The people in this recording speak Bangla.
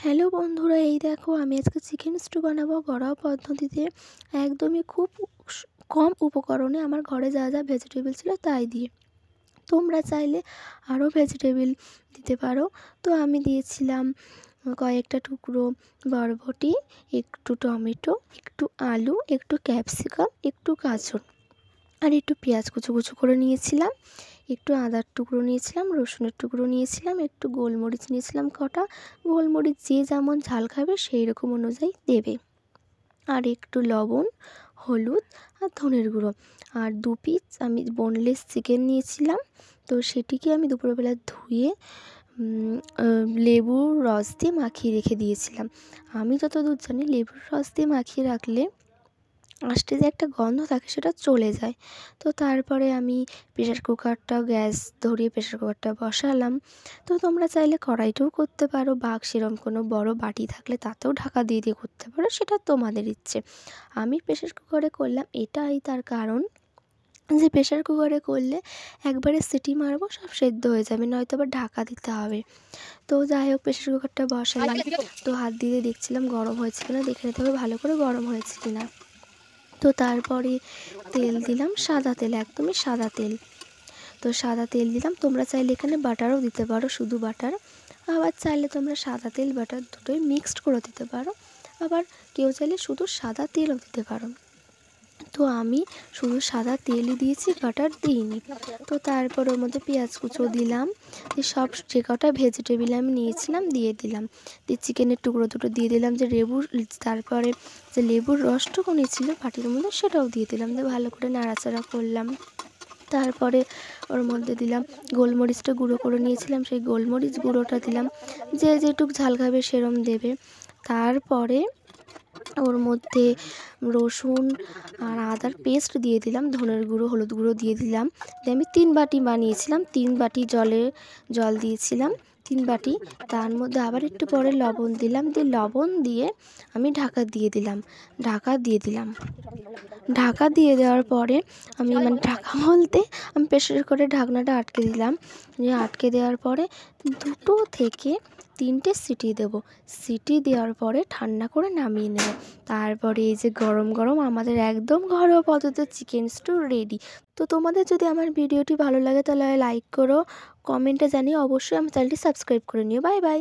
হ্যালো বন্ধুরা, এই দেখো আমি আজকে চিকেন স্টু বানাবো ঘরোয়া পদ্ধতিতে। একদমই খুব স কম উপকরণে আমার ঘরে যা যা ভেজিটেবল ছিল তাই দিয়ে। তোমরা চাইলে আরও ভেজিটেবল দিতে পারো। তো আমি দিয়েছিলাম কয়েকটা টুকরো বরবটি, একটু টমেটো, একটু আলু, একটু ক্যাপসিকাম, একটু গাজর আর একটু পেঁয়াজ কুচো কুচো করে নিয়েছিলাম, একটু আদার টুকরো নিয়েছিলাম, রসুনের টুকরো নিয়েছিলাম, একটু গোলমরিচ নিয়েছিলাম কটা। গোলমরিচ যে যেমন ঝাল খাবে সেই রকম অনুযায়ী দেবে। আর একটু লবণ, হলুদ আর ধনের গুঁড়ো। আর 2 পিস আমি বোনলেস চিকেন নিয়েছিলাম। তো সেটিকে আমি দুপুরবেলা ধুয়ে লেবুর রস দিয়ে মাখিয়ে রেখে দিয়েছিলাম। আমি যতদূর জানি লেবুর রস দিয়ে মাখিয়ে রাখলে আষ্টে যে একটা গন্ধ থাকে সেটা চলে যায়। তো তারপরে আমি প্রেশার কুকারটা গ্যাস ধরিয়ে প্রেশার কুকারটা বসালাম। তো তোমরা চাইলে কড়াইতেও করতে পারো বা সেরকম কোনো বড় বাটি থাকলে তাতেও ঢাকা দিয়ে দিয়ে করতে পারো, সেটা তোমাদের ইচ্ছে। আমি প্রেশার কুকারে করলাম, এটাই তার কারণ যে প্রেশার কুকারে করলে একবারে সিটি মারবো, সব সেদ্ধ হয়ে যাবে, নয়তো আবার ঢাকা দিতে হবে। তো যাই হোক প্রেশার কুকারটা বসালাম। তো হাত দিয়ে দেখছিলাম গরম হয়েছে কিনা, দেখে নিতে হবে ভালো করে গরম হয়েছে কিনা। তো তারপরে তেল দিলাম, সাদা তেল, একদমই সাদা তেল। তো সাদা তেল দিলাম, তোমরা চাইলে এখানে বাটারও দিতে পারো, শুধু বাটার। আবার চাইলে তোমরা সাদা তেল বাটার দুটোই মিক্সড করে দিতে পারো। আবার কেউ চাইলে শুধু সাদা তেলও দিতে পারো। তো আমি শুধু সাদা তেলই দিয়েছি, বাটার দিইনি। তো তারপর ওর মধ্যে পেঁয়াজ কুচো দিলাম, সব যে কটা ভেজিটেবল আমি নিয়েছিলাম দিয়ে দিলাম। দিয়ে চিকেনের টুকরো দুটো দিয়ে দিলাম, যে তারপরে যে লেবুর রসটুকু নিয়েছিল বাটির মধ্যে সেটাও দিয়ে দিলাম, দিয়ে ভালো করে নাড়াচাড়া করলাম। তারপরে ওর মধ্যে দিলাম গোলমরিচটা গুঁড়ো করে নিয়েছিলাম, সেই গোলমরিচ গুঁড়োটা দিলাম, যে যেটুক ঝাল খাবে সেরম দেবে। তারপরে ওর মধ্যে রসুন আর আদার পেস্ট দিয়ে দিলাম, ধনের গুঁড়ো, হলুদ গুঁড়ো দিয়ে দিলাম। দিয়ে আমি 3 বাটি বানিয়েছিলাম, 3 বাটি জল দিয়েছিলাম, 3 বাটি। তার মধ্যে আবার একটু পরে লবণ দিলাম, দিয়ে লবণ দিয়ে আমি ঢাকা দিয়ে দিলাম। ঢাকা দিয়ে দেওয়ার পরে আমি ঢাকা বলতে আমি প্রেসার কুকারের ঢাকনাটা আটকে দিলাম। দিয়ে আটকে দেওয়ার পরে 2 থেকে 3টে সিটি দেবো। সিটি দেওয়ার পরে ঠান্ডা করে নামিয়ে নেব। তারপরে এই যে গরম গরম আমাদের একদম ঘরোয়া পদ্ধতিতে চিকেন স্টু রেডি। তো তোমাদের যদি আমার ভিডিওটি ভালো লাগে তাহলে লাইক করো, কমেন্টে জানিয়ে অবশ্যই আমার চ্যানেলটি সাবস্ক্রাইব করে নিও। Bye bye.